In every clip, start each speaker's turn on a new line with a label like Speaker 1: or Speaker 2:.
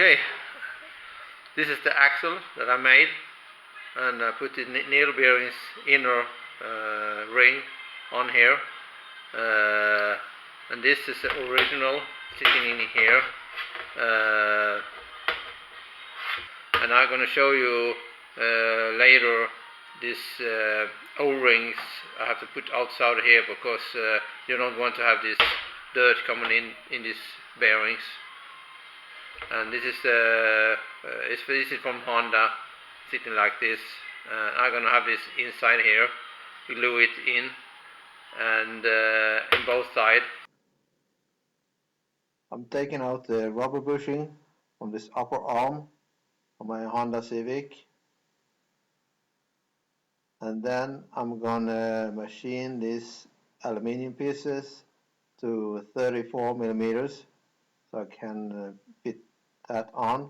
Speaker 1: Okay, this is the axle that I made, and I put the needle bearings inner ring on here, and this is the original sitting in here, and I'm going to show you later these O-rings I have to put outside here because you don't want to have this dirt coming in these bearings. And this is this is from Honda, sitting like this. I'm gonna have this inside here, glue it in, and in both sides.
Speaker 2: I'm taking out the rubber bushing from this upper arm of my Honda Civic, and then I'm gonna machine these aluminium pieces to 34 millimeters so I can fit that on.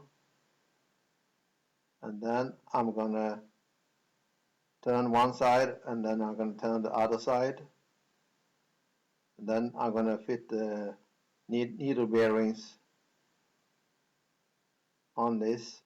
Speaker 2: And then I'm gonna turn one side, and then I'm gonna turn the other side, and then I'm gonna fit the needle bearings on this.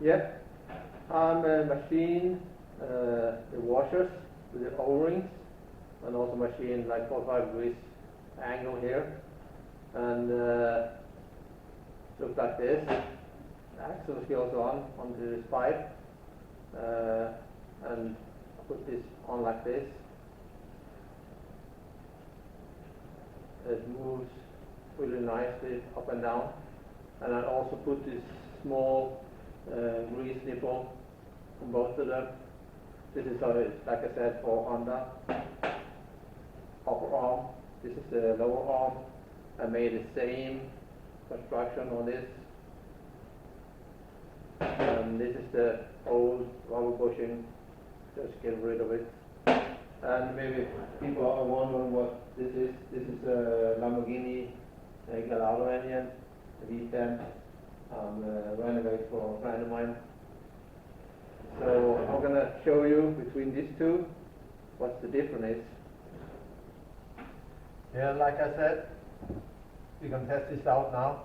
Speaker 1: Yeah, I'm machine the washers with the O-rings, and also machine like 45 degrees angle here, and look like this. The axle goes on this pipe, and put this on like this. It moves really nicely up and down, and I also put this small grease nipple on both of them. This is like I said, for Honda upper arm. This is the lower arm. I made the same construction on this. And this is the old rubber bushing. Just get rid of it. And maybe people are wondering what this is. This is a Lamborghini Gallardo engine, a V10. Renovate for a friend of mine. So I'm going to show you between these two what the difference is. Yeah, like I said, we can test this out now.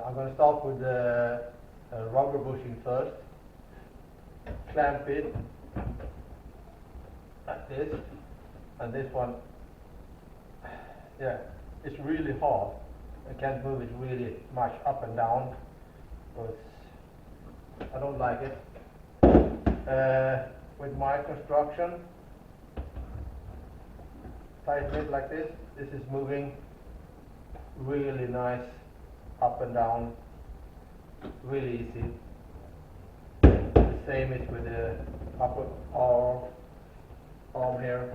Speaker 1: I'm going to start with the rubber bushing first. Clamp it like this, and this one, yeah, it's really hard. I can't move it really much up and down, because I don't like it. With my construction, tighten it like this. This is moving really nice up and down, really easy. The same is with the upper arm here.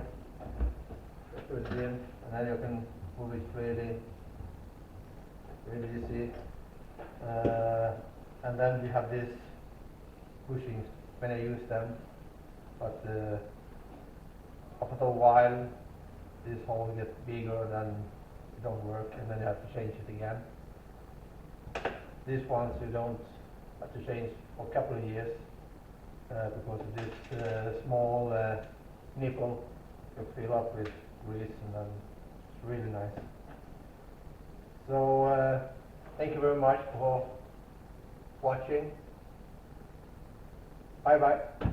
Speaker 1: Put it in, and then you can move it really easy. And then we have this bushings when I use them, but after a while this hole gets bigger, then it don't work, and then you have to change it again. These ones you don't have to change for a couple of years, because of this small nipple you fill up with grease, and then it's really nice. So thank you very much for watching. Bye bye.